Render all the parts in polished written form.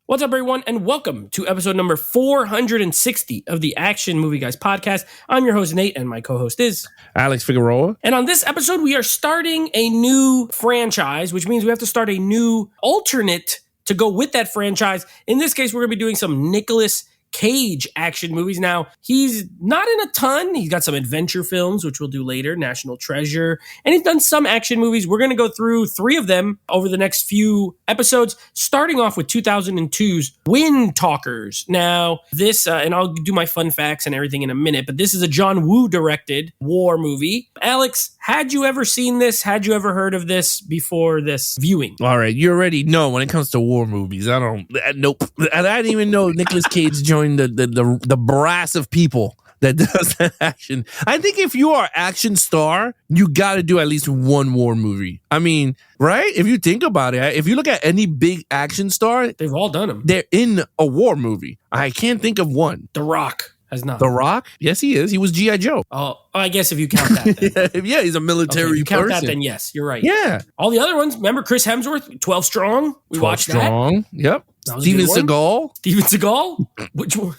What's up, everyone, and welcome to episode number 460 of the Action Movie Guys podcast. I'm your host, Nate, and my co-host is Alex Figueroa. And on this episode, we are starting a new franchise, which means we have to start a new alternate to go with that franchise. In this case, we're going to be doing some Nicolas Cage action movies. Now, he's not in a ton. He's got some adventure films, which we'll do later, National Treasure, and he's done some action movies. We're going to go through three of them over the next few episodes, starting off with 2002's Windtalkers. Now, this, and I'll do my fun facts and everything in a minute, but this is a John Woo directed war movie. Alex, had you ever seen this? Had you ever heard of this before this viewing? All right, you already know when it comes to war movies. Nope. I didn't even know Nicolas Cage joined the brass of people that does that action. I think if you are action star, you got to do at least one war movie. I mean, right? If you think about it, if you look at any big action star, they've all done them. They're in a war movie. I can't think of one. The Rock has not. The Rock? Yes, he is. He was G.I. Joe. Oh, I guess if you count that. Then. Yeah, he's a military if you count person. that, then yes, you're right. Yeah. All the other ones, remember Chris Hemsworth, 12 Strong? We watched Strong. that. Yep. Steven Seagal. Steven Seagal? Which one?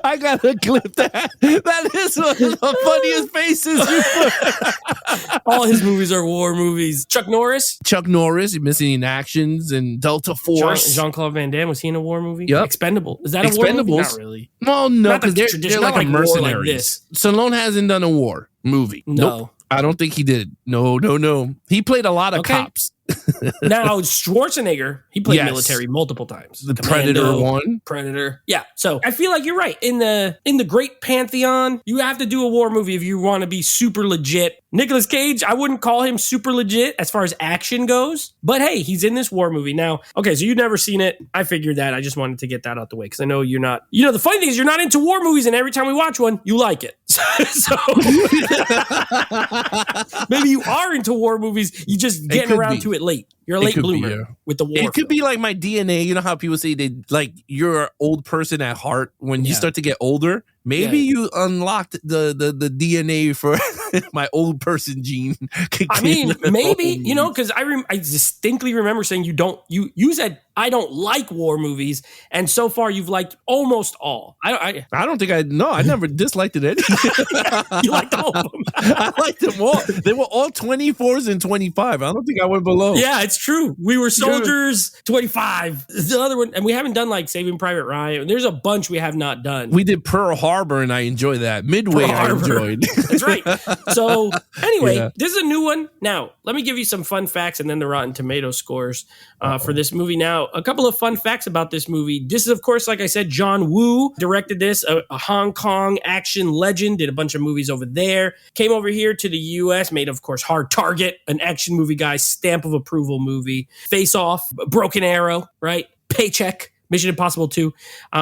I gotta clip that. That is one of the funniest faces you put. All his movies are war movies. Chuck Norris, Missing in Actions and Delta Force. Jean-Claude Van Damme, was he in a war movie? Yep. Expendable. Is that a war movie? Not really. Well, no, because they're like a mercenaries. Like this. Stallone hasn't done a war movie. No. Nope. I don't think he did. No. He played a lot of cops. Now, Schwarzenegger, he played military multiple times. The Predator one. Predator. Yeah. So I feel like you're right. In the great pantheon, you have to do a war movie if you want to be super legit. Nicolas Cage, I wouldn't call him super legit as far as action goes, but hey, he's in this war movie. Now, okay, so you've never seen it. I figured that. I just wanted to get that out the way because I know you're not. You know, the funny thing is you're not into war movies, and every time we watch one, you like it. So maybe you are into war movies. You just getting around to it late. You're a late bloomer with the war. It could be like my DNA. You know how people say you're an old person at heart when you start to get older. Maybe you unlocked the DNA for my old person gene. I mean, maybe, because I distinctly remember saying you said I don't like war movies, and so far you've liked almost all. I don't think I never disliked it any. You liked all of them. I liked them all. They were all 24s and 25. I don't think I went below. Yeah, it's true. We were soldiers, 25. The other one, and we haven't done like Saving Private Ryan. There's a bunch we have not done. We did Pearl Harbor, and I enjoy that. Midway, I enjoyed. That's right. So anyway, this is a new one. Now, let me give you some fun facts and then the Rotten Tomato scores for this movie. Now, a couple of fun facts about this movie. This is, of course, like I said, John Woo directed this, a Hong Kong action legend, did a bunch of movies over there, came over here to the U.S., made, of course, Hard Target, an action movie guy's stamp of approval movie, Face Off, Broken Arrow, right? Paycheck, Mission Impossible 2,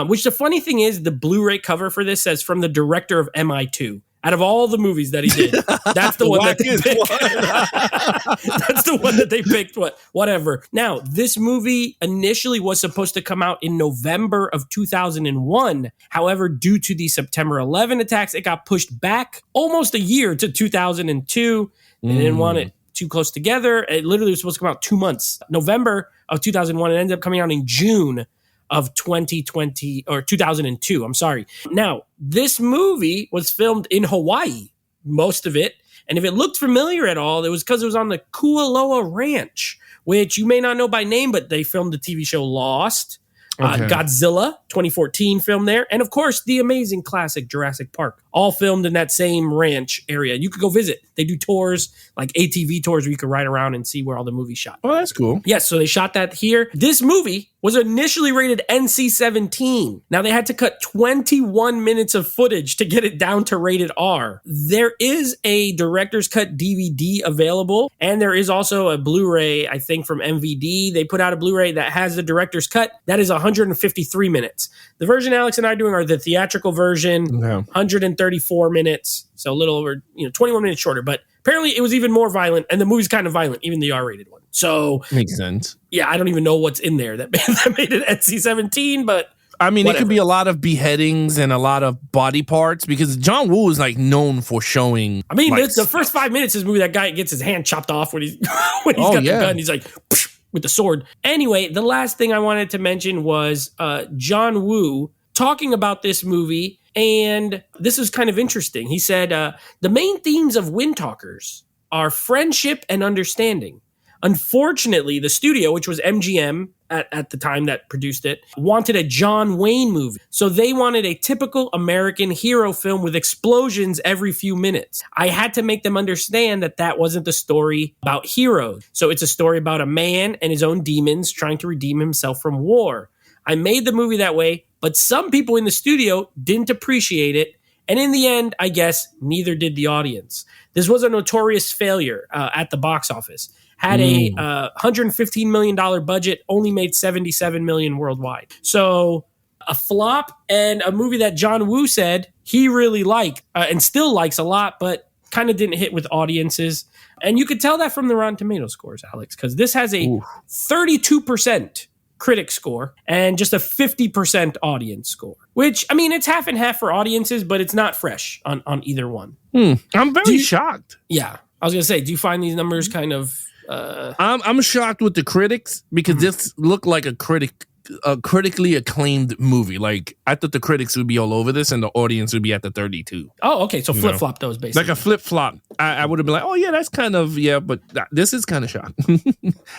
which the funny thing is, the Blu-ray cover for this says from the director of MI2. Out of all the movies that he did, that's the one that they picked. That's the one that they picked. Whatever. Now, this movie initially was supposed to come out in November of 2001. However, due to the September 11 attacks, it got pushed back almost a year to 2002. They didn't want it too close together. It literally was supposed to come out 2 months. November of 2001. It ended up coming out in June of 2020 or 2002. I'm sorry. Now, this movie was filmed in Hawaii, most of it. And if it looked familiar at all, it was because it was on the Kualoa Ranch, which you may not know by name, but they filmed the TV show Lost. Godzilla 2014 filmed there. And of course, the amazing classic Jurassic Park, all filmed in that same ranch area. You could go visit. They do tours, like ATV tours where you could ride around and see where all the movies shot. Oh, that's cool. Yes, so they shot that here. This movie was initially rated NC-17. Now, they had to cut 21 minutes of footage to get it down to rated R. There is a director's cut DVD available, and there is also a Blu-ray, I think, from MVD. They put out a Blu-ray that has the director's cut. That is 153 minutes. The version Alex and I are doing are the theatrical version, 134 minutes, so a little over 21 minutes shorter. But apparently it was even more violent, and the movie's kind of violent, even the R-rated one. So makes sense. Yeah, I don't even know what's in there that made it NC-17, but I mean, whatever. It could be a lot of beheadings and a lot of body parts because John Woo is like known for showing. I mean, the first 5 minutes of this movie, that guy gets his hand chopped off when he's got the gun. He's like, with the sword. Anyway, the last thing I wanted to mention was John Woo talking about this movie, and this is kind of interesting. He said, the main themes of Windtalkers are friendship and understanding. Unfortunately, the studio, which was MGM at the time that produced it, wanted a John Wayne movie. So they wanted a typical American hero film with explosions every few minutes. I had to make them understand that that wasn't the story about heroes. So it's a story about a man and his own demons trying to redeem himself from war. I made the movie that way, but some people in the studio didn't appreciate it. And in the end, I guess, neither did the audience. This was a notorious failure at the box office. Had a $115 million budget, only made $77 million worldwide. So a flop, and a movie that John Woo said he really liked and still likes a lot, but kind of didn't hit with audiences. And you could tell that from the Rotten Tomatoes scores, Alex, because this has a 32% critic score and just a 50% audience score, which, I mean, it's half and half for audiences, but it's not fresh on either one. I'm very shocked. Yeah. I was going to say, do you find these numbers kind of... I'm shocked with the critics because this looked like a critically acclaimed movie. Like, I thought the critics would be all over this and the audience would be at the 32. Oh, okay. So flip-flop those, basically. Like a flip-flop. I would have been like, oh, yeah, that's kind of, but this is kind of shocking.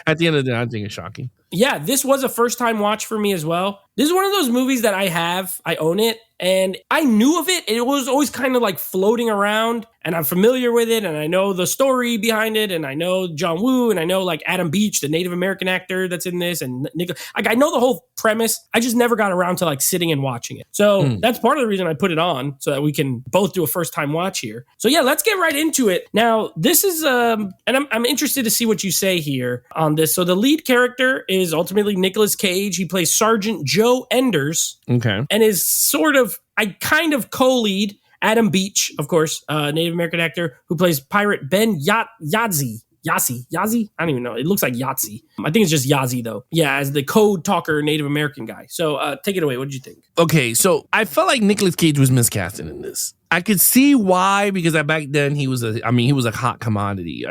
At the end of the day, I think it's shocking. Yeah, this was a first-time watch for me as well. This is one of those movies that I own it, and I knew of it. It was always kind of like floating around, and I'm familiar with it, and I know the story behind it, and I know John Woo, and I know like Adam Beach, the Native American actor that's in this, and Nicolas. Like, I know the whole premise. I just never got around to like sitting and watching it. So that's part of the reason I put it on, so that we can both do a first-time watch here. So yeah, let's get right into it. Now, this is, and I'm interested to see what you say here on this. So the lead character is ultimately Nicolas Cage. He plays Sergeant Joe Enders. Okay. And is sort of, I kind of co-lead Adam Beach, of course, Native American actor who plays Pirate Ben Yazzie. Yazzie? I don't even know. It looks like Yahtzee. I think it's just Yazzie, though. Yeah, as the code talker Native American guy. So take it away. What did you think? Okay, so I felt like Nicolas Cage was miscasted in this. I could see why, because back then he was a hot commodity.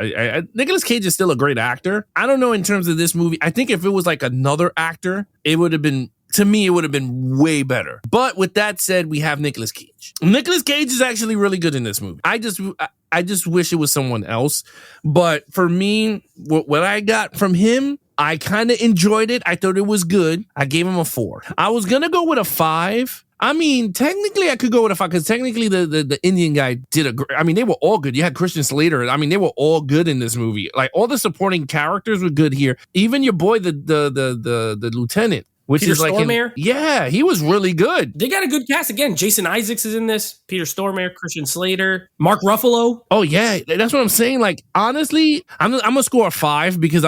Nicolas Cage is still a great actor. I don't know in terms of this movie. I think if it was like another actor, it would have been, to me, it would have been way better. But with that said, we have Nicolas Cage. Nicolas Cage is actually really good in this movie. I just wish it was someone else. But for me, what I got from him, I kind of enjoyed it. I thought it was good. I gave him a 4. I was going to go with a 5. I mean, technically, I could go with a 5 because technically the Indian guy did I mean, they were all good. You had Christian Slater. I mean, they were all good in this movie. Like, all the supporting characters were good here. Even your boy, the lieutenant. Which Peter is like, Stormare? He was really good. They got a good cast. Again, Jason Isaacs is in this. Peter Stormare, Christian Slater, Mark Ruffalo. Oh, yeah. That's what I'm saying. Like, honestly, I'm going to score a 5 because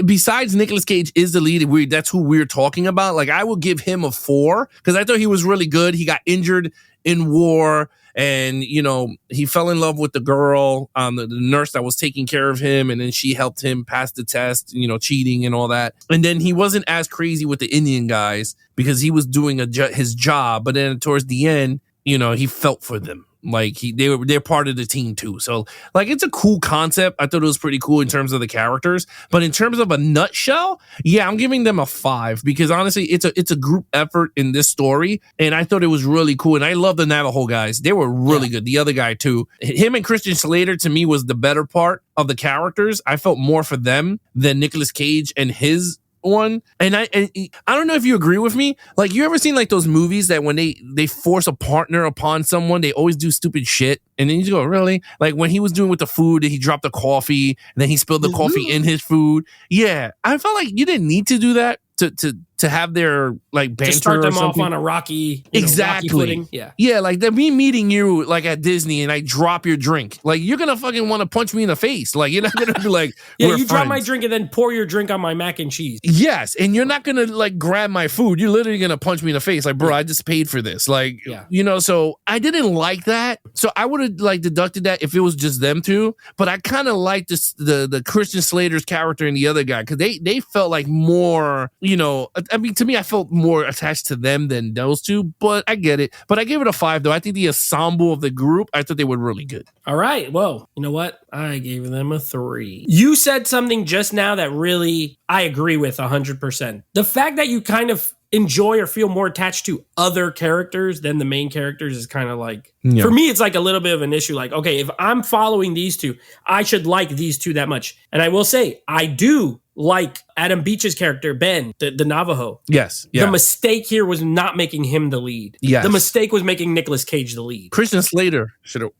besides Nicolas Cage is the lead, that's who we're talking about. Like, I will give him a 4 because I thought he was really good. He got injured in war. And, he fell in love with the girl, the nurse that was taking care of him. And then she helped him pass the test, cheating and all that. And then he wasn't as crazy with the Indian guys because he was doing his job. But then towards the end, he felt for them. Like they're part of the team too. So like, it's a cool concept. I thought it was pretty cool in terms of the characters, but in terms of a nutshell, yeah, I'm giving them a 5 because honestly, it's a group effort in this story. And I thought it was really cool. And I love the Navajo guys. They were really good. The other guy too, him and Christian Slater to me was the better part of the characters. I felt more for them than Nicolas Cage and his one. And I don't know if you agree with me. Like, you ever seen like those movies that when they force a partner upon someone, they always do stupid shit, and then you go, really? Like when he was doing with the food, he dropped the coffee and then he spilled the coffee in his food. Yeah, I felt like you didn't need to do that to have their like banter, to start them off on a rocky, exactly. Rocky footing. Yeah, like me meeting you like at Disney and I drop your drink, like you're gonna fucking want to punch me in the face. Like, you're not gonna be like, yeah, you friends. Drop my drink and then pour your drink on my mac and cheese. Yes, and you're not gonna like grab my food. You're literally gonna punch me in the face. Like, bro, I just paid for this. Like, so I didn't like that. So I would have like deducted that if it was just them two. But I kind of liked the Christian Slater's character and the other guy because they felt like more, I mean, to me, I felt more attached to them than those two, but I get it. But I gave it a 5, though. I think the ensemble of the group, I thought they were really good. All right. Well, you know what? I gave them a 3. You said something just now that really I agree with 100%. The fact that you kind of enjoy or feel more attached to other characters than the main characters is kind of like, for me, it's like a little bit of an issue. Like, okay, if I'm following these two, I should like these two that much. And I will say, I do like Adam Beach's character, Ben, the Navajo. Yes. Yeah. The mistake here was not making him the lead. Yes. The mistake was making Nicolas Cage the lead. Christian Slater should have.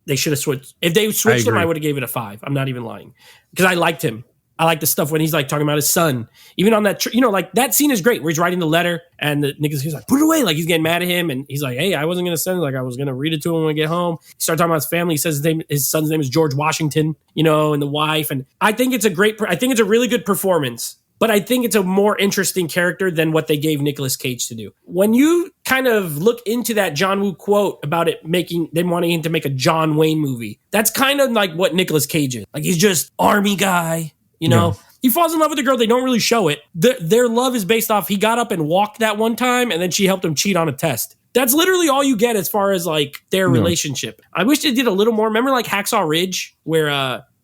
They should have switched. If they switched him, I would have gave it a 5. I'm not even lying. Because I liked him. I like the stuff when he's like talking about his son. Even on that, like that scene is great where he's writing the letter and Nicolas Cage's like, put it away. Like he's getting mad at him. And he's like, hey, I wasn't going to send it. Like I was going to read it to him when I get home. He started talking about his family. He says his son's name is George Washington, and the wife. And I think it's a really good performance. But I think it's a more interesting character than what they gave Nicolas Cage to do. When you kind of look into that John Woo quote about them wanting him to make a John Wayne movie, that's kind of like what Nicolas Cage is. Like he's just army guy, Yeah. He falls in love with a girl. They don't really show it. Their love is based off he got up and walked that one time and then she helped him cheat on a test. That's literally all you get as far as like their relationship. I wish they did a little more. Remember like Hacksaw Ridge where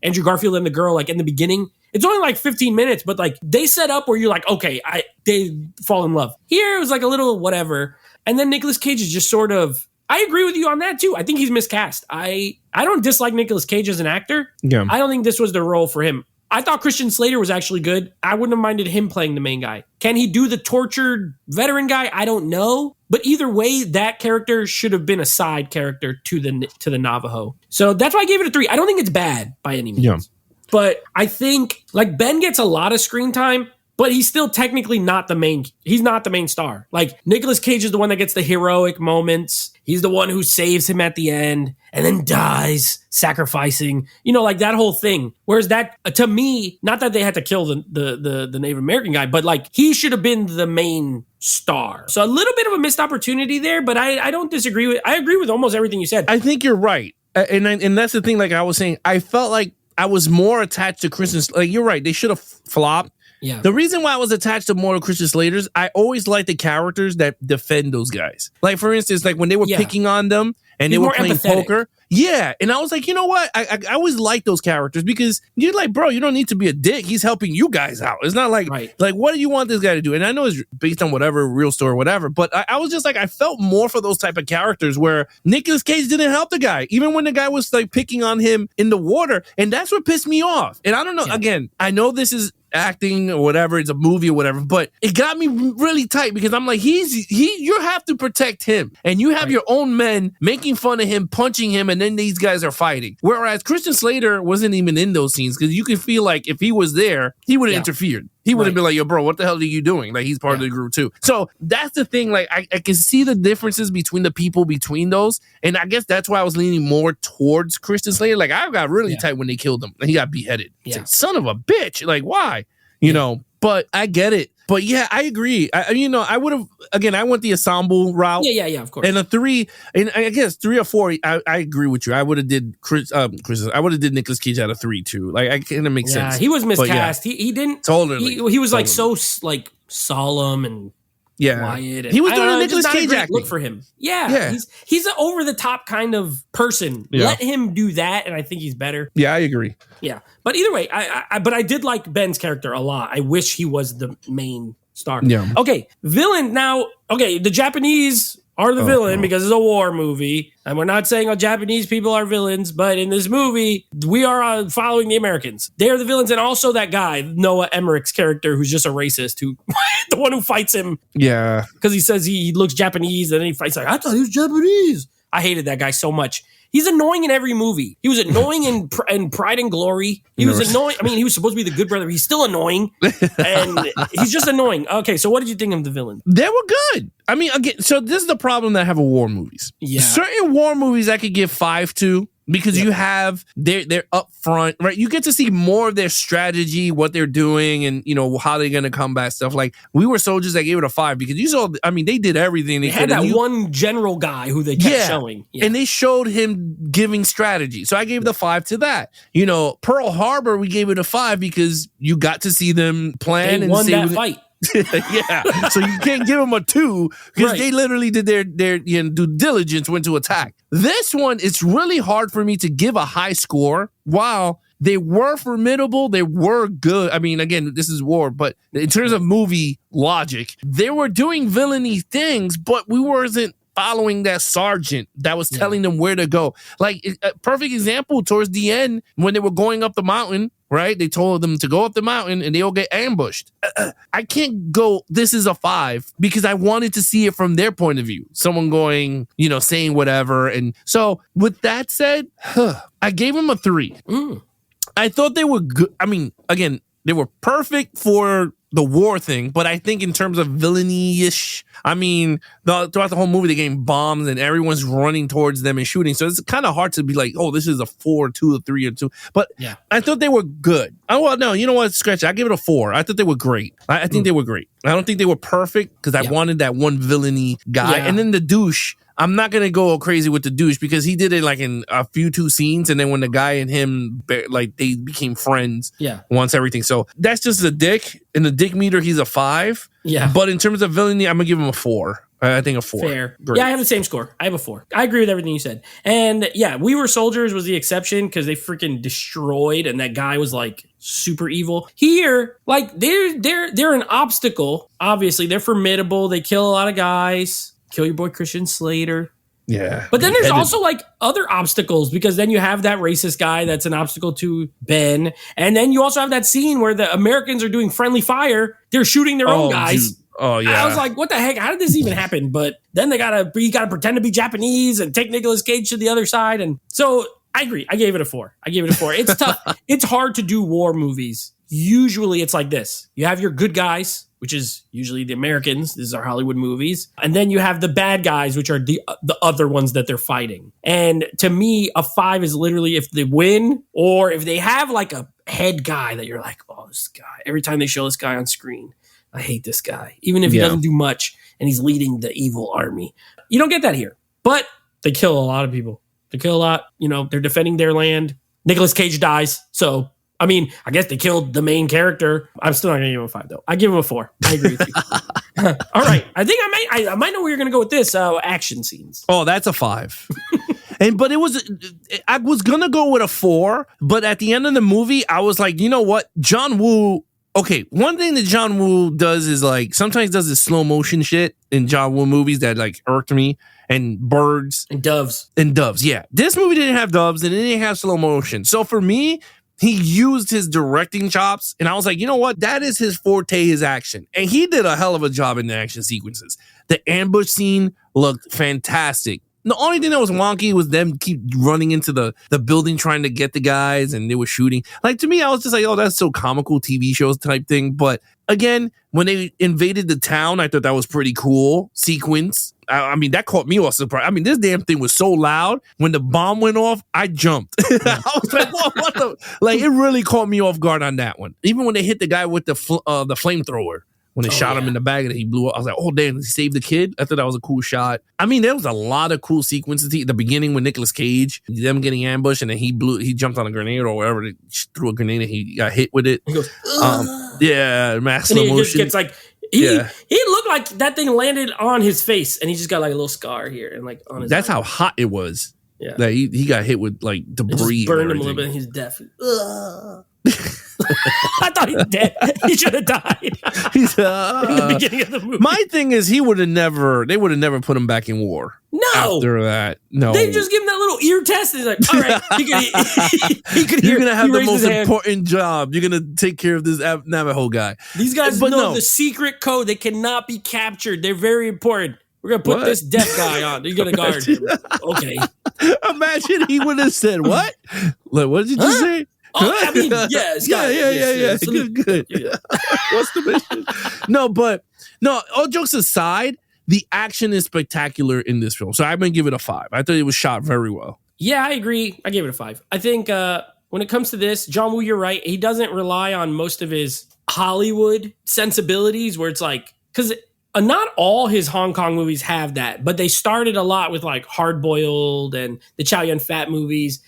Andrew Garfield and the girl like in the beginning? It's only like 15 minutes, but like they set up where you're like, okay, they fall in love. Here it was like a little whatever. And then Nicolas Cage is just sort of, I agree with you on that too. I think he's miscast. I don't dislike Nicolas Cage as an actor. Yeah. I don't think this was the role for him. I thought Christian Slater was actually good. I wouldn't have minded him playing the main guy. Can he do the tortured veteran guy? I don't know. But either way, that character should have been a side character to the Navajo. So that's why I gave it a 3. I don't think it's bad by any means. Yeah. But I think like Ben gets a lot of screen time, but he's still technically not the main. He's not the main star. Like Nicolas Cage is the one that gets the heroic moments. He's the one who saves him at the end and then dies sacrificing, like that whole thing. Whereas that, to me, not that they had to kill the Native American guy, but like he should have been the main star. So a little bit of a missed opportunity there, but I don't disagree with, I agree with almost everything you said. I think you're right. And that's the thing, like I was saying, I felt like I was more attached to Christian. Like you're right, they should have flopped. Yeah. The reason why I was attached to more to Christian Slater's, I always liked the characters that defend those guys. Like for instance, like when they were picking on them and they were playing poker. Yeah. And I was like, you know what? I always like those characters because you're like, bro, you don't need to be a dick. He's helping you guys out. It's not like, like, what do you want this guy to do? And I know it's based on whatever real story or whatever, but I was just like, I felt more for those type of characters where Nicolas Cage didn't help the guy, even when the guy was like picking on him in the water. And that's what pissed me off. And I don't know, again, I know this is acting or whatever, it's a movie or whatever, but it got me really tight because I'm like, you have to protect him, and you have your own men making fun of him, punching him, and then these guys are fighting. Whereas Christian Slater wasn't even in those scenes because you could feel like if he was there, he would have interfered. He would have been like, yo, bro, what the hell are you doing? Like, he's part of the group too. So that's the thing. Like, I can see the differences between the people between those. And I guess that's why I was leaning more towards Christian Slater. Like, I got really tight when they killed him and he got beheaded. It's like, son of a bitch. Like, why? You know, but I get it. But yeah, I agree. I would have, again, I went the ensemble route. Yeah, of course. And a 3, and I guess 3 or 4, I agree with you. I would have did I would have did Nicolas Cage out of 3 too. Like, I kind of makes sense. Yeah, he was miscast. He didn't. Totally. He was like so like solemn and quiet. And he was doing a Nicolas Cage acting. Look for him. Yeah. He's an over the top kind of person. Yeah. Let him do that, and I think he's better. Yeah, I agree. Yeah, but either way, I did like Ben's character a lot. I wish he was the main star. Yeah. Okay, villain now. Okay, the Japanese are the villain because it's a war movie, and we're not saying all Japanese people are villains, but in this movie, we are following the Americans. They're the villains, and also that guy, Noah Emmerich's character, who's just a racist, who the one who fights him. Yeah, because he says he looks Japanese, and then he fights like, I thought he was Japanese. I hated that guy so much. He's annoying in every movie. He was annoying in Pride and Glory. He was annoying. I mean, he was supposed to be the good brother. He's still annoying. And he's just annoying. Okay, so what did you think of the villain? They were good. I mean, again, so this is the problem that I have with war movies. Yeah. Certain war movies I could give 5 to because you have, they're up front, right? You get to see more of their strategy, what they're doing, and, how they're going to combat stuff. Like, We Were Soldiers, I gave it a 5 because you saw, I mean, they did everything they had could. That one general guy who they kept showing. Yeah. And they showed him giving strategy. So I gave the 5 to that. Pearl Harbor, we gave it a 5 because you got to see them plan they and won that fight. Yeah, so you can't give them a 2 because they literally did their due diligence, went to attack. This one, it's really hard for me to give a high score. While they were formidable, they were good. I mean, again, this is war, but in terms of movie logic, they were doing villainy things, but we wasn't following that sergeant that was telling them where to go. Like, a perfect example, towards the end, when they were going up the mountain, right? They told them to go up the mountain and they all get ambushed. I can't go, this is a 5, because I wanted to see it from their point of view. Someone going, saying whatever. And so with that said, I gave them a 3. I thought they were good. I mean, again, they were perfect for the war thing, but I think in terms of villainy-ish, I mean, throughout the whole movie, they're getting bombs and everyone's running towards them and shooting. So it's kind of hard to be like, oh, this is a 4, 2, or 3, or 2. But I thought they were good. Oh, well, no, you know what? Scratch it. I give it a 4. I thought they were great. I think they were great. I don't think they were perfect because I wanted that one villainy guy. Yeah. And then the douche, I'm not going to go crazy with the douche because he did it like in a few 2 scenes. And then when the guy and him, like, they became friends once everything. So that's just a dick. In the dick meter, he's a 5. Yeah. But in terms of villainy, I'm going to give him a 4. I think a 4. Fair. Great. Yeah, I have the same score. I have a 4. I agree with everything you said. And yeah, We Were Soldiers was the exception because they freaking destroyed and that guy was like super evil. Here, like they're an obstacle. Obviously, they're formidable. They kill a lot of guys. Kill your boy Christian Slater. Yeah. But then there's also like other obstacles because then you have that racist guy that's an obstacle to Ben. And then you also have that scene where the Americans are doing friendly fire. They're shooting their own guys. Dude. Oh, yeah. I was like, what the heck? How did this even happen? But then you gotta pretend to be Japanese and take Nicolas Cage to the other side. And so I agree. I gave it a 4. It's tough. It's hard to do war movies. Usually it's like this. You have your good guys, which is usually the Americans. This is our Hollywood movies. And then you have the bad guys, which are the other ones that they're fighting. And to me, a 5 is literally if they win or if they have like a head guy that you're like, oh, this guy. Every time they show this guy on screen, I hate this guy. Even if he doesn't do much and he's leading the evil army. You don't get that here. But they kill a lot of people. They kill a lot. They're defending their land. Nicolas Cage dies. So I mean, I guess they killed the main character. I'm still not going to give him a 5, though. I give him a 4. I agree with you. All right. I think I might know where you're going to go with this. Action scenes. Oh, that's a 5. But I was going to go with a 4, but at the end of the movie, I was like, you know what? John Woo. Okay, one thing that John Woo does is like sometimes does this slow motion shit in John Woo movies that like irked me. And birds. And doves. Yeah. This movie didn't have doves and it didn't have slow motion. So for me, he used his directing chops, and I was like, you know what? That is his forte, his action. And he did a hell of a job in the action sequences. The ambush scene looked fantastic. The only thing that was wonky was them keep running into the building trying to get the guys, and they were shooting. Like, to me, I was just like, oh, that's so comical TV shows type thing. But again, when they invaded the town, I thought that was pretty cool sequence. I mean, that caught me off surprise. I mean, this damn thing was so loud. When the bomb went off, I jumped. I was like, what the? Like, it really caught me off guard on that one. Even when they hit the guy with the flamethrower. When they shot him in the back and he blew up, I was like, oh, damn, he saved the kid? I thought that was a cool shot. I mean, there was a lot of cool sequences. At the beginning with Nicolas Cage, them getting ambushed, and then he jumped on a grenade or whatever. They threw a grenade and he got hit with it. He goes, mass slow motion. He just gets like, he looked like that thing landed on his face and he just got like a little scar here. And like on his That's how hot it was. Yeah. Like he got hit with like debris. It just burned him a little bit and he's deaf. I thought he was dead. He should have died. He's in the beginning of the movie. My thing is, they would have never put him back in war. No. After that, no. They just give him that little ear test. And he's like, all right, he could hear. You're going to have the most important job. You're going to take care of this Navajo guy. These guys know the secret code. They cannot be captured. They're very important. We're going to put this deaf guy on. You're going to guard him. Okay. Imagine he would have said, what? Like, what did you just say? Oh, I mean, yeah. Good. Yeah. What's the mission? No, all jokes aside, the action is spectacular in this film. So I'm going to give it a 5. I thought it was shot very well. Yeah, I agree. I gave it a 5. I think when it comes to this, John Woo, you're right. He doesn't rely on most of his Hollywood sensibilities where it's like, because not all his Hong Kong movies have that, but they started a lot with like Hard Boiled and the Chow Yun Fat movies.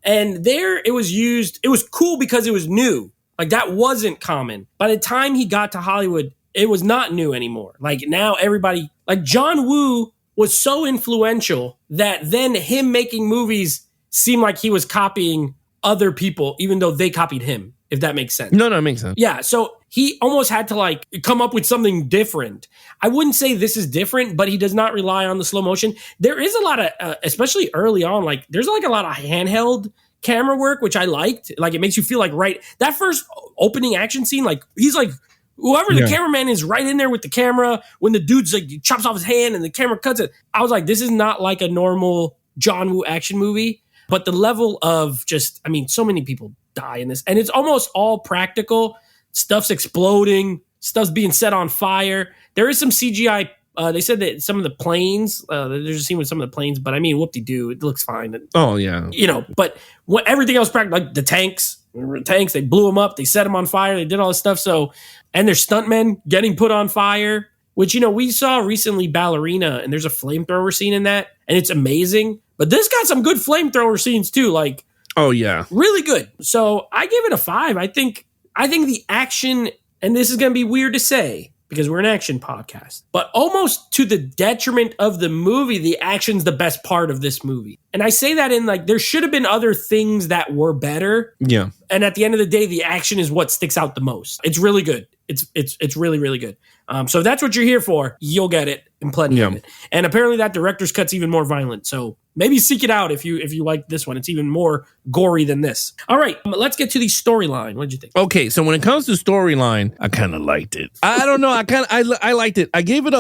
And there it was cool because it was new. Like that wasn't common. By the time he got to Hollywood, it was not new anymore. Like now everybody, like John Woo was so influential that then him making movies seemed like he was copying other people, even though they copied him, if that makes sense. No, it makes sense. Yeah, so he almost had to like come up with something different. I wouldn't say this is different, but he does not rely on the slow motion. There is a lot of, especially early on, like there's like a lot of handheld camera work, which I liked. Like it makes you feel like that first opening action scene, like he's like, whoever the cameraman is right in there with the camera when the dude's like chops off his hand and the camera cuts it. I was like, this is not like a normal John Woo action movie. But the level of just, I mean, so many people die in this. And it's almost all practical. Stuff's exploding. Stuff's being set on fire. There is some CGI. They said that some of the planes, there's a scene with some of the planes, but I mean, whoop-de-doo, it looks fine. Oh, yeah. You know, but everything else practical, like the tanks, they blew them up. They set them on fire. They did all this stuff. So, and there's stuntmen getting put on fire, which, you know, we saw recently Ballerina, and there's a flamethrower scene in that, and it's amazing. But this got some good flamethrower scenes too, like really good. So I give it a 5. I think the action, and this is going to be weird to say because we're an action podcast, but almost to the detriment of the movie, the action's the best part of this movie. And I say that in like there should have been other things that were better. Yeah. And at the end of the day, the action is what sticks out the most. It's really good. It's really, really good. So if that's what you're here for, you'll get it and plenty of it. And apparently that director's cut's even more violent. So maybe seek it out if you like this one. It's even more gory than this. All right, let's get to the storyline. What did you think? Okay, so when it comes to storyline, I kind of liked it. I don't know. I liked it. I gave it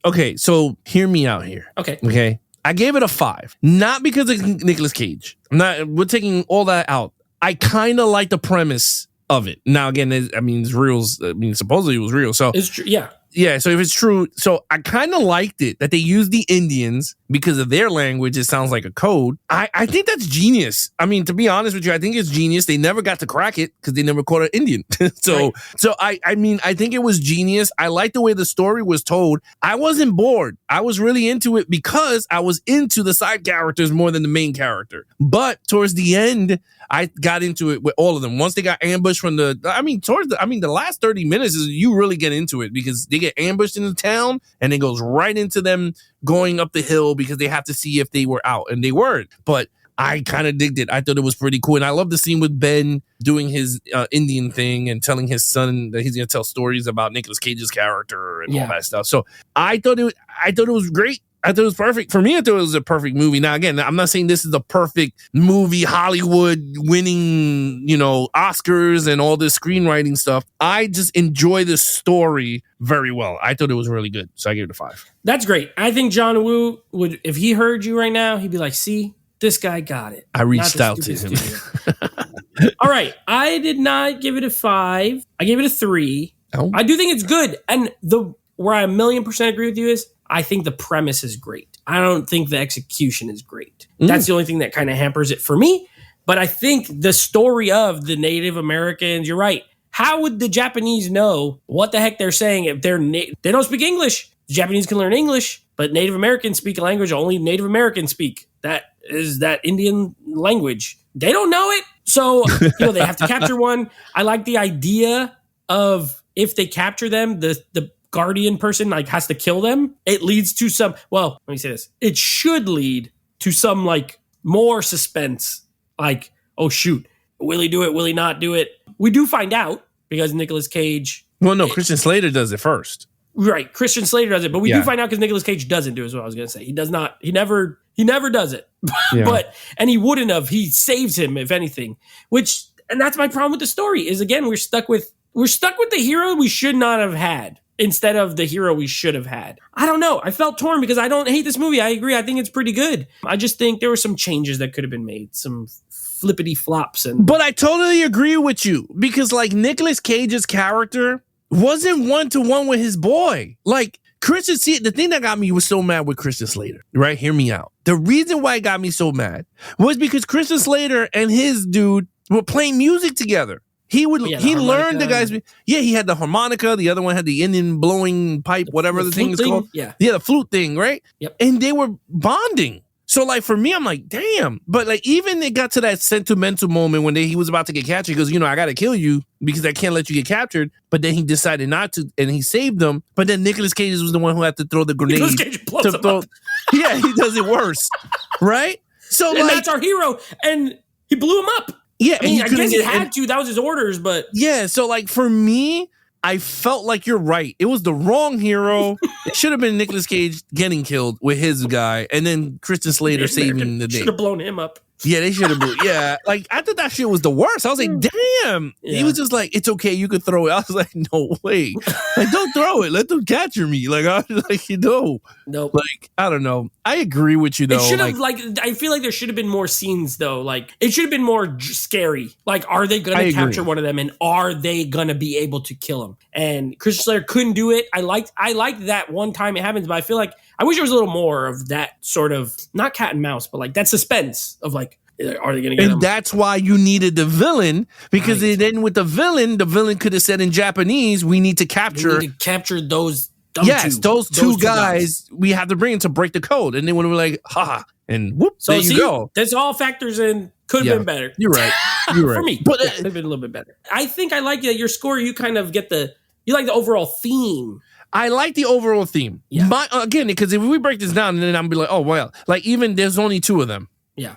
okay, so hear me out here. Okay. I gave it a 5. Not because of Nicolas Cage. We're taking all that out. I kind of like the premise of it. Now, again, it's real. I mean, supposedly it was real. So it's true. Yeah. Yeah, so if it's true, so I kind of liked it that they used the Indians because of their language. It sounds like a code. I think that's genius. I mean, to be honest with you, I think it's genius. They never got to crack it because they never caught an Indian. So I mean, I think it was genius. I like the way the story was told. I wasn't bored. I was really into it because I was into the side characters more than the main character. But towards the end, I got into it with all of them. Once they got ambushed from the last 30 minutes is you really get into it because they get ambushed in the town and it goes right into them going up the hill because they have to see if they were out, and they weren't. But I kind of digged it. I thought it was pretty cool. And I love the scene with Ben doing his Indian thing and telling his son that he's going to tell stories about Nicolas Cage's character and all that stuff. So I thought it was great. I thought it was perfect. For me, I thought it was a perfect movie. Now, again, I'm not saying this is the perfect movie, Hollywood winning, Oscars and all this screenwriting stuff. I just enjoy the story very well. I thought it was really good. So I gave it a 5. That's great. I think John Woo would, if he heard you right now, he'd be like, see, this guy got it. I reached out to him. All right. I did not give it a 5. I gave it a 3. Oh. I do think it's good. And where I 1,000,000% agree with you is, I think the premise is great. I don't think the execution is great. That's the only thing that kind of hampers it for me. But I think the story of the Native Americans, you're right. How would the Japanese know what the heck they're saying if they don't speak English? The Japanese can learn English, but Native Americans speak a language only Native Americans speak. That is that Indian language. They don't know it. So, they have to capture one. I like the idea of if they capture them, the guardian person has to kill them. It leads to some, let me say this. It should lead to some more suspense. Oh shoot, will he do it? Will he not do it? We do find out because Nicolas Cage. Well, no, Christian Slater does it first. Right. Christian Slater does it, but we do find out because Nicolas Cage doesn't do it, is what I was going to say. He does not, he never does it, and he wouldn't have, he saves him if anything, and that's my problem with the story is again, we're stuck with the hero we should not have had. Instead of the hero we should have had. I don't know. I felt torn because I don't hate this movie. I agree. I think it's pretty good. I just think there were some changes that could have been made. Some flippity flops. But I totally agree with you because Nicolas Cage's character wasn't one-to-one with his boy. The thing that got me was so mad with Christian Slater, right? Hear me out. The reason why it got me so mad was because Christian Slater and his dude were playing music together. He learned the guy's. Yeah, he had the harmonica. The other one had the Indian blowing pipe, whatever the thing is called. Yeah, the flute thing, right? Yep. And they were bonding. So like for me, I'm like, damn. But like even it got to that sentimental moment when he was about to get captured. He goes, I got to kill you because I can't let you get captured. But then he decided not to, and he saved them. But then Nicolas Cage was the one who had to throw the grenade. Nicolas Cage blows him up. Yeah, he does it worse, right? So and that's our hero, and he blew him up. Yeah, I mean, I guess he had to. That was his orders, but yeah. So like for me, I felt like you're right. It was the wrong hero. It should have been Nicolas Cage getting killed with his guy, and then Christian Slater saving the day. Should have blown him up. Yeah, they should have. Yeah, like I thought that shit was the worst. I was like, damn. Yeah. He was just like, it's okay, you could throw it. I was like, no way. Like, don't throw it. Let them capture me. Like, I was like, Nope. Like, I don't know. I agree with you though. It should have I feel like there should have been more scenes though. Like, it should have been more scary. Like, are they going to capture one of them, and are they going to be able to kill him? And Christian Slater couldn't do it. I liked that one time it happens, but I feel like I wish there was a little more of that sort of, not cat and mouse, but like that suspense of like, are they going to get him? And that's why you needed the villain, because then with the villain could have said in Japanese, we need to capture those those two guys. We have to bring in to break the code. And then when we're like, and whoop, so there you go. This all factors in. Could have been better. You're right. You're right. For me, but it could have been a little bit better. I think I like that your score. You kind of get you like the overall theme. I like the overall theme. Yeah. Again, because if we break this down, then I'm be like, oh well, like even there's only two of them. Yeah.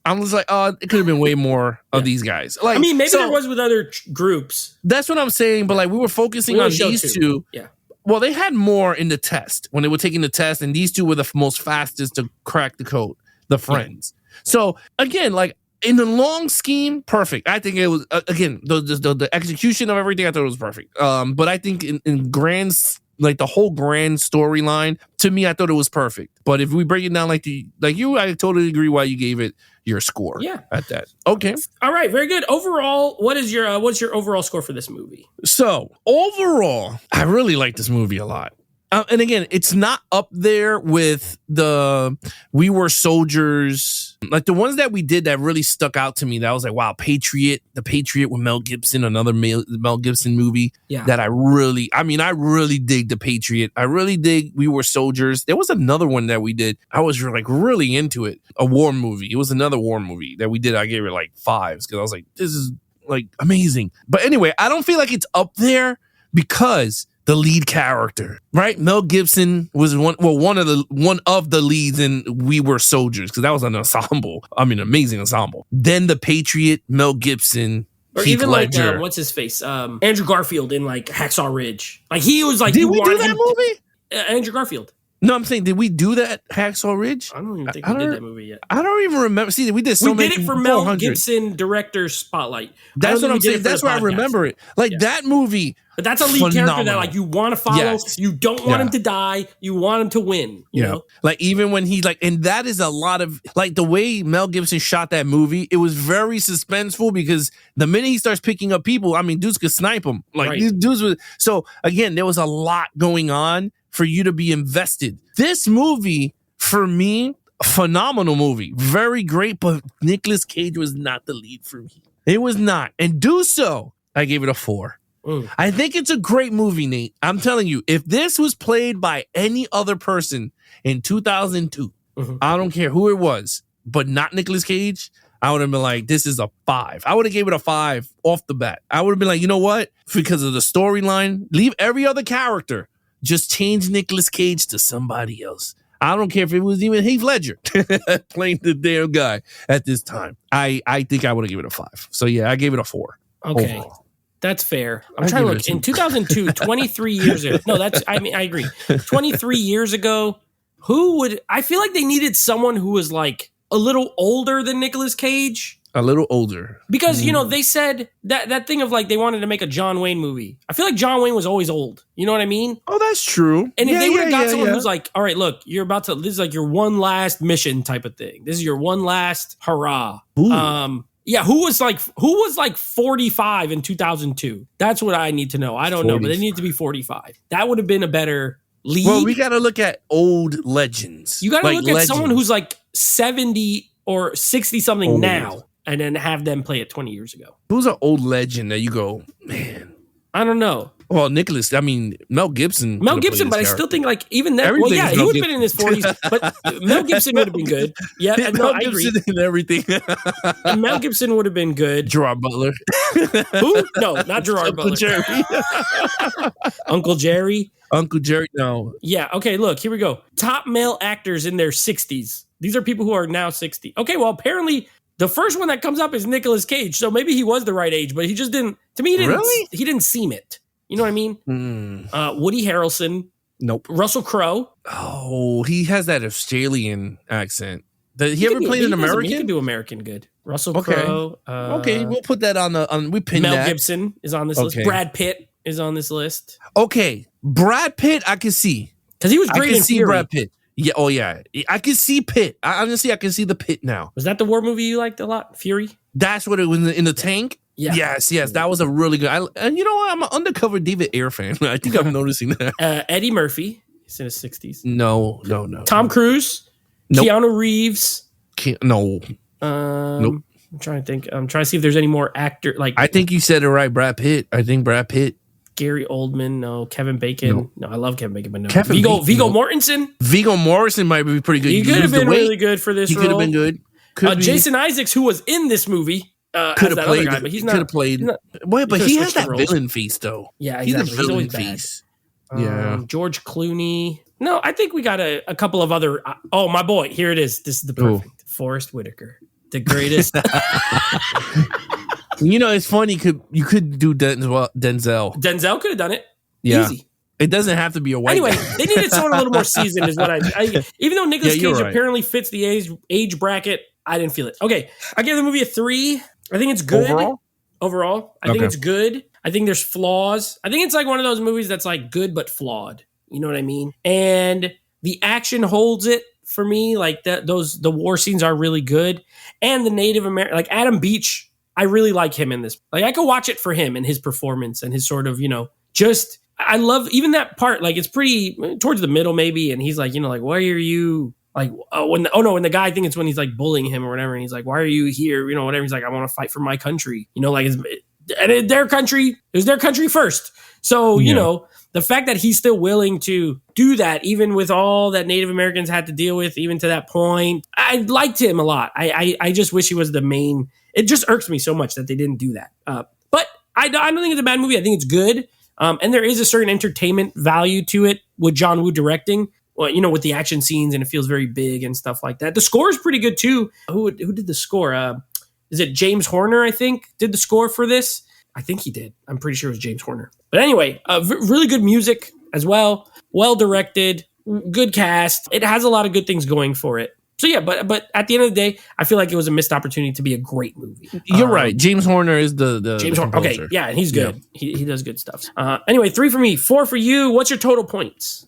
I'm just like, oh, it could have been way more of these guys. Like, I mean, maybe there was with other groups. That's what I'm saying. But like, we were focusing on these two. Yeah. Well, they had more in the test when they were taking the test, and these two were the most fastest to crack the code, the friends. Yeah. So again, like in the long scheme, perfect. I think it was again the execution of everything. I thought it was perfect. But I think in grand, like the whole grand storyline, to me, I thought it was perfect. But if we break it down like you, I totally agree why you gave it your score. Yeah, at that. Okay. All right. Very good. Overall, what's your overall score for this movie? So overall, I really like this movie a lot. And again, it's not up there with the We Were Soldiers, like the ones that we did that really stuck out to me. That was like, wow, The Patriot with Mel Gibson, another Mel Gibson movie. Yeah. That I really dig The Patriot. I really dig We Were Soldiers. There was another one that we did. I was like really into it. A war movie. It was another war movie that we did. I gave it like 5s because I was like, this is like amazing. But anyway, I don't feel like it's up there because the lead character, right? Mel Gibson was one of the leads in We Were Soldiers, because that was an ensemble. I mean, amazing ensemble. Then The Patriot, Mel Gibson, or Heath even Ledger. like what's his face, Andrew Garfield in like Hacksaw Ridge. Like he was like, did we do that movie? Andrew Garfield. No, I'm saying, did we do that Hacksaw Ridge? I don't even think we did that movie yet. I don't even remember. See, we did so many. We did it for Mel Gibson director spotlight. That's what I'm saying. That's why I remember it. Like that movie. But that's a lead character that like you want to follow. Yes. You don't want him to die. You want him to win. You know? Like even when he like, and that is a lot of like the way Mel Gibson shot that movie. It was very suspenseful because the minute he starts picking up people, I mean, dudes could snipe him. Like these dudes were. So again, there was a lot going on for you to be invested. This movie, for me, phenomenal movie. Very great, but Nicolas Cage was not the lead for me. It was not. And do so, I gave it a 4. I think it's a great movie, Nate. I'm telling you, if this was played by any other person in 2002, I don't care who it was, but not Nicolas Cage, I would have been like, this is a 5. I would have gave it a 5 off the bat. I would have been like, you know what? Because of the storyline, leave every other character. Just change Nicolas Cage to somebody else. I don't care if it was even Heath Ledger playing the damn guy at this time. I think I would have given it a 5. So yeah, I gave it a 4. Okay. Overall. That's fair. I'm trying to look. In 2002, 23 years ago. No, I agree. 23 years ago, I feel like they needed someone who was like a little older than Nicolas Cage. A little older. Because, they said that thing of like they wanted to make a John Wayne movie. I feel like John Wayne was always old. You know what I mean? Oh, that's true. And if they would have got someone who's like, all right, look, this is like your one last mission type of thing. This is your one last hurrah. Ooh. Yeah, who was like 45 in 2002? That's what I need to know. I don't know, but they need to be 45. That would have been a better lead. Well, we got to look at old legends. You got to look at someone who's like 70 or 60 something now, and then have them play it 20 years ago. Who's an old legend that you go, man, I don't know. Well, Nicholas, I mean, Mel Gibson. But I still think like even that. Well, yeah, he would have been in his 40s, but Mel Gibson would have been good. Yeah, no, I agree. And everything. Mel Gibson would have been good. Gerard Butler. Who? No, not Gerard Uncle Butler. Jerry. Uncle Jerry. Uncle Jerry. No. Yeah. Okay. Look, here we go. Top male actors in their 60s. These are people who are now 60. Okay. Well, apparently the first one that comes up is Nicolas Cage. So maybe he was the right age, but he just didn't. To me, he didn't seem it. You know what I mean? Woody Harrelson. Nope. Russell Crowe. Oh, he has that Australian accent. Did he ever play an American? He can do American good. Russell Crowe. Okay, we'll put that on. We pin Mel that. Gibson is on this list. Brad Pitt is on this list. Okay, Brad Pitt, I can see because he was great. I can see Brad Pitt. Yeah. Oh yeah. I can see Pitt. Honestly, I can see the Pitt now. Was that the war movie you liked a lot? Fury. That's what it was in the tank. Yeah. Yes. That was a really good. And you know what? I'm an undercover David Ayer fan. I think I'm noticing that. Eddie Murphy. He's in his 60s. No. Tom Cruise. Nope. Keanu Reeves. No. Nope. I'm trying to think. I'm trying to see if there's any more actor. Like I think you said it right. Brad Pitt. I think Brad Pitt. Gary Oldman. No. Kevin Bacon. No, I love Kevin Bacon, but no. Viggo Mortensen. Viggo Mortensen might be pretty good. He could have been really good for this role. He could have been good. Jason Isaacs, who was in this movie. Could have played, guy, but he's not. Could have played. Wait, but he has that villain face, though. Yeah, exactly. He's a villain face. George Clooney. No, I think we got a couple of other. Oh, my boy, here it is. This is the perfect Forrest Whitaker, the greatest. You know, it's funny. You could do Denzel. Denzel could have done it. Yeah. Easy. It doesn't have to be a white guy. Anyway, they needed someone a little more seasoned, is what I even though Nicolas Cage apparently fits the age bracket, I didn't feel it. Okay, I gave the movie a 3. I think it's good. Overall, I think it's good. I think there's flaws. I think it's like one of those movies that's like good but flawed. You know what I mean? And the action holds it for me. Like the war scenes are really good, and the Native American, like Adam Beach, I really like him in this. Like I could watch it for him and his performance and his sort of just. I love even that part. Like it's pretty towards the middle maybe, and he's like like why are you. Like, when the guy, I think it's when he's like bullying him or whatever. And he's like, why are you here? Whatever. He's like, I want to fight for my country. Like, and their country, it was their country first. So, the fact that he's still willing to do that, even with all that Native Americans had to deal with, even to that point, I liked him a lot. I just wish he was the main. It just irks me so much that they didn't do that. But I don't think it's a bad movie. I think it's good. And there is a certain entertainment value to it with John Woo directing. Well, with the action scenes, and it feels very big and stuff like that. The score is pretty good too. Who did the score? Is it James Horner? I think did the score for this. I think he did. I'm pretty sure it was James Horner. But anyway, really good music as well. Well directed, good cast. It has a lot of good things going for it. So yeah, but at the end of the day, I feel like it was a missed opportunity to be a great movie. You're right. James Horner is the James Horner. Okay, yeah, and he's good. Yeah. He does good stuff. Anyway, 3 for me, 4 for you. What's your total points?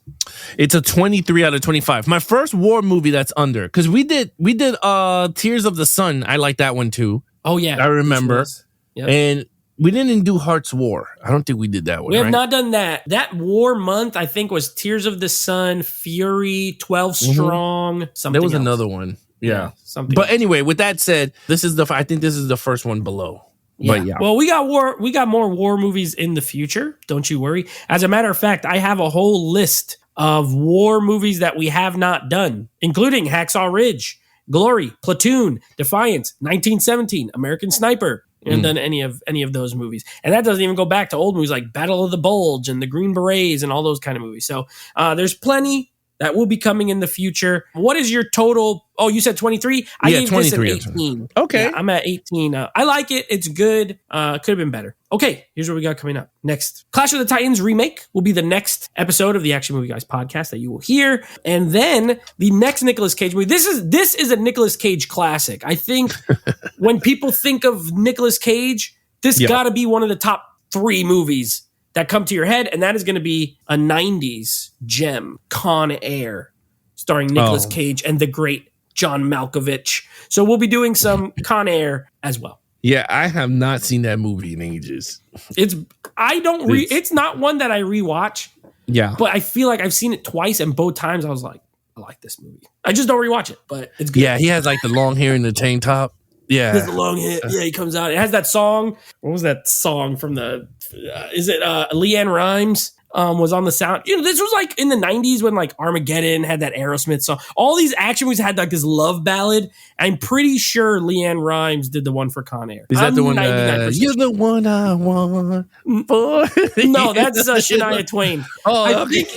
It's a 23 out of 25. My first war movie that's under, because we did Tears of the Sun. I like that one too. Oh yeah, I remember. Yep. And we didn't do Heart's War. I don't think we did that one. We have not done that. That war month, I think, was Tears of the Sun, Fury, 12 Strong. Something. There was else. Another one. Yeah. Something. But anyway, with that said, I think this is the first one below. Yeah. But yeah. Well, we got more war movies in the future. Don't you worry. As a matter of fact, I have a whole list of war movies that we have not done, including Hacksaw Ridge, Glory, Platoon, Defiance, 1917, American Sniper. We haven't done any of those movies. And that doesn't even go back to old movies like Battle of the Bulge and the Green Berets and all those kind of movies. So there's plenty that will be coming in the future. What is your total? Oh, you said 23? I gave 23 this an 18. Okay. Yeah, I'm at 18. I like it. It's good. Could have been better. Okay, here's what we got coming up next. Clash of the Titans remake will be the next episode of the Action Movie Guys podcast that you will hear. And then the next Nicolas Cage movie. This is a Nicolas Cage classic. I think when people think of Nicolas Cage, this got to be one of the top 3 movies that come to your head, and that is going to be a 90s gem, Con Air, starring Nicolas Cage and the great John Malkovich. So we'll be doing some Con Air as well. Yeah, I have not seen that movie in ages. It's not one that I rewatch. Yeah. But I feel like I've seen it twice, and both times I was like, I like this movie. I just don't rewatch it, but it's good. Yeah, he has like the long hair and the tank top. Yeah. There's the long hair. Yeah, he comes out. It has that song. What was that song from the? Is it Leanne Rimes? Was on the sound. This was like in the 90s when like Armageddon had that Aerosmith song. All these action movies had like this love ballad. I'm pretty sure Leanne Rimes did the one for Con Air. Is that the one? You're the one I want. No, that's Shania Twain. Oh, I think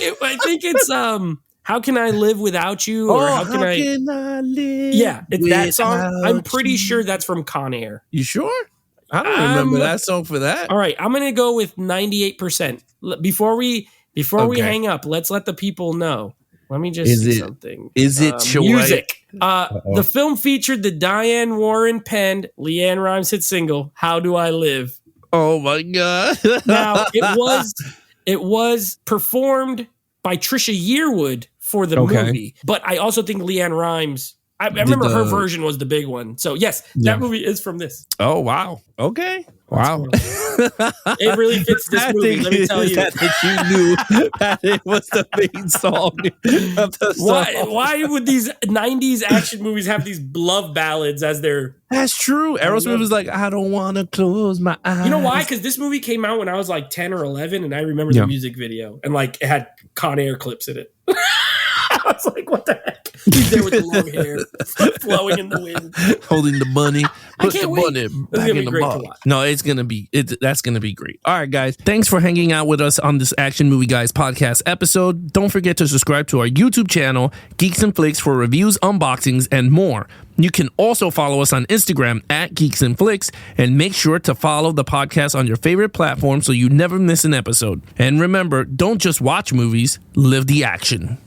it's How Can I Live Without You? Or How Can I Live? Yeah, it's that song. I'm pretty sure that's from Con Air. You sure? I don't remember that song for that. All right, I'm gonna go with 98%. Before we hang up, let's let the people know. Let me just see something. Is it music? The film featured the Diane Warren penned Leanne Rimes hit single "How Do I Live." Oh my god! Now it was performed by Trisha Yearwood for the movie, but I also think Leanne Rimes. I remember her version was the big one. So yes, that movie is from this. Oh wow! Okay, wow. It really fits this movie. Let me tell you that you knew that it was the main song of the song. Why would these 90s action movies have these love ballads as their? That's true. Aerosmith was like, I don't want to close my eyes. You know why? Because this movie came out when I was like 10 or 11, and I remember the music video, and like it had Con Air clips in it. I was like, what the heck? He's there with the long hair, flowing in the wind, holding the bunny. Put the bunny back in the box. No, that's gonna be great. All right, guys, thanks for hanging out with us on this Action Movie Guys podcast episode. Don't forget to subscribe to our YouTube channel, Geeks and Flicks, for reviews, unboxings, and more. You can also follow us on Instagram at Geeks and Flicks, and make sure to follow the podcast on your favorite platform so you never miss an episode. And remember, don't just watch movies, live the action.